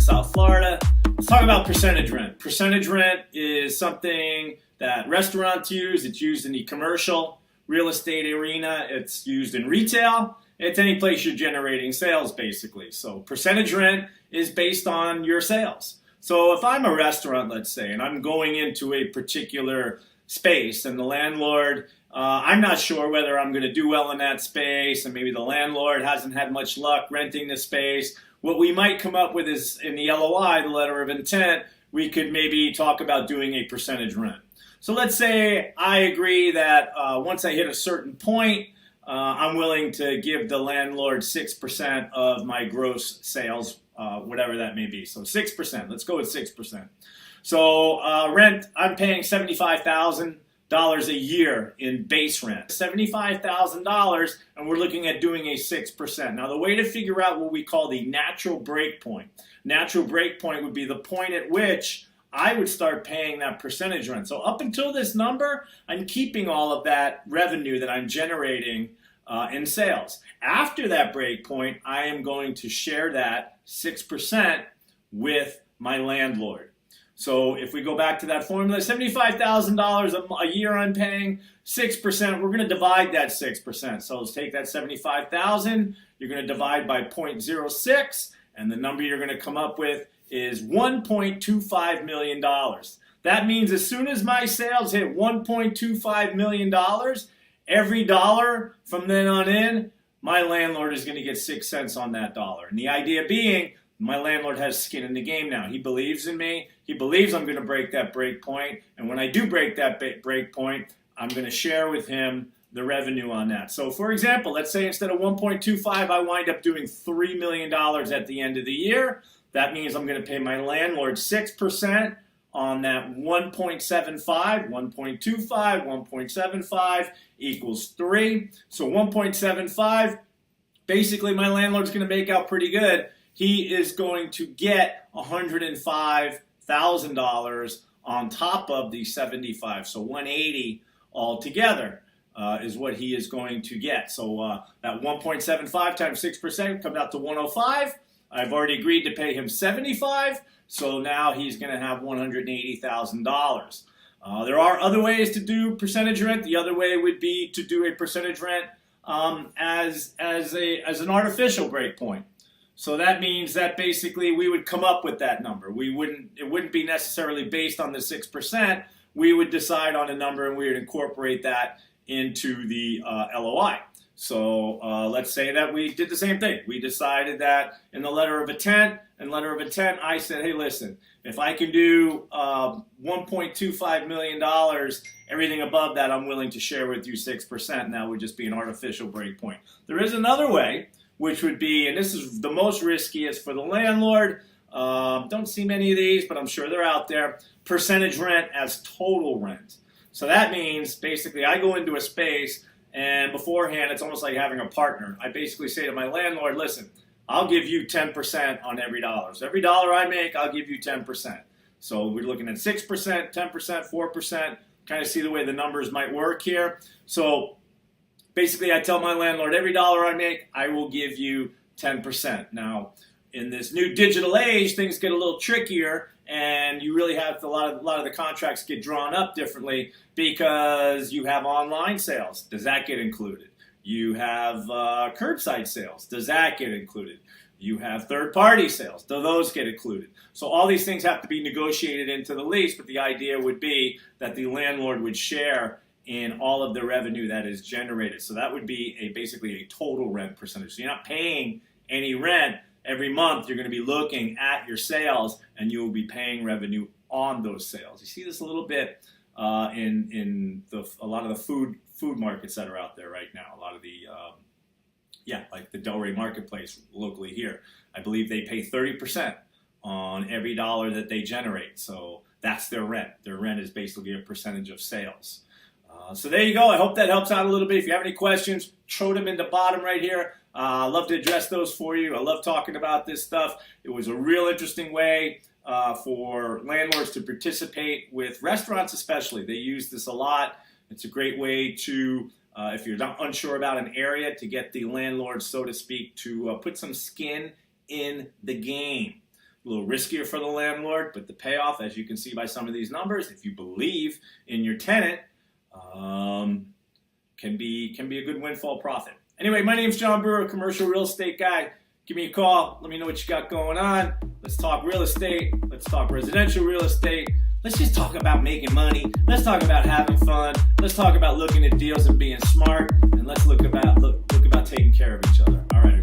South Florida. Let's talk about percentage rent. Percentage rent is something that restaurants use. It's used in the commercial real estate arena. It's used in retail. It's any place you're generating sales, basically. So percentage rent is based on your sales. So if I'm a restaurant, let's say, and I'm going into a particular space and the landlord, I'm not sure whether I'm going to do well in that space, and maybe the landlord hasn't had much luck renting the space. What we might come up with is in the LOI, the letter of intent, we could maybe talk about doing a percentage rent. So let's say I agree that once I hit a certain point, I'm willing to give the landlord 6% of my gross sales, whatever that may be. So 6%, let's go with 6%. So rent, I'm paying $75,000 a year in base rent. $75,000, and we're looking at doing a 6%. Now the way to figure out what we call the natural break point. Natural break point would be the point at which I would start paying that percentage rent. So up until this number, I'm keeping all of that revenue that I'm generating in sales. After that break point, I am going to share that 6% with my landlord. So if we go back to that formula, $75,000 a year I'm paying, 6%, we're going to divide that 6%. So let's take that $75,000, you're going to divide by 0.06, and the number you're going to come up with is $1.25 million. That means as soon as my sales hit $1.25 million, every dollar from then on in, my landlord is going to get 6 cents on that dollar. And the idea being, my landlord has skin in the game now. He believes in me. He believes I'm going to break that break point. And when I do break that break point, I'm going to share with him the revenue on that. So for example, let's say instead of 1.25, I wind up doing $3 million at the end of the year. That means I'm going to pay my landlord 6% on that 1.75, 1.25, 1.75 equals 3. So 1.75, basically my landlord's going to make out pretty good. He is going to get $105,000 on top of the 75, so 180 altogether is what he is going to get. So that 1.75 times 6% comes out to 105. I've already agreed to pay him 75, so now he's going to have $180,000. There are other ways to do percentage rent. The other way would be to do a percentage rent as an artificial break point. So that means that basically we would come up with that number. It wouldn't be necessarily based on the 6%. We would decide on a number and we would incorporate that into the LOI. So let's say that we did the same thing. We decided that in the letter of intent, I said, hey, listen, if I can do $1.25 million, everything above that I'm willing to share with you 6%, and that would just be an artificial break point. There is another way, which would be, and this is the most riskiest for the landlord, don't see many of these, but I'm sure they're out there, percentage rent as total rent. So that means basically I go into a space and beforehand it's almost like having a partner. I basically say to my landlord, listen, I'll give you 10% on every dollar. So every dollar I make, I'll give you 10%. So we're looking at 6%, 10%, 4%, kind of see the way the numbers might work here. So basically, I tell my landlord, every dollar I make, I will give you 10%. Now, in this new digital age, things get a little trickier, and you really have a lot of the contracts get drawn up differently because you have online sales. Does that get included? You have curbside sales. Does that get included? You have third-party sales. Do those get included? So all these things have to be negotiated into the lease, but the idea would be that the landlord would share in all of the revenue that is generated. So that would be basically a total rent percentage. So you're not paying any rent every month. You're going to be looking at your sales, and you will be paying revenue on those sales. You see this a little bit in a lot of the food markets that are out there right now. A lot of the like the Delray Marketplace locally here. I believe they pay 30% on every dollar that they generate. So that's their rent. Their rent is basically a percentage of sales. So there you go. I hope that helps out a little bit. If you have any questions, throw them in the bottom right here. I'd love to address those for you. I love talking about this stuff. It was a real interesting way for landlords to participate with restaurants especially. They use this a lot. It's a great way to, if you're not unsure about an area, to get the landlord, so to speak, to put some skin in the game. a little riskier for the landlord, but the payoff, as you can see by some of these numbers, if you believe in your tenant, can be a good windfall profit. Anyway, my name's John Brewer, commercial real estate guy. Give me a call. Let me know what you got going on. Let's talk real estate. Let's talk residential real estate. Let's just talk about making money. Let's talk about having fun. Let's talk about looking at deals and being smart. And let's look about taking care of each other. All right.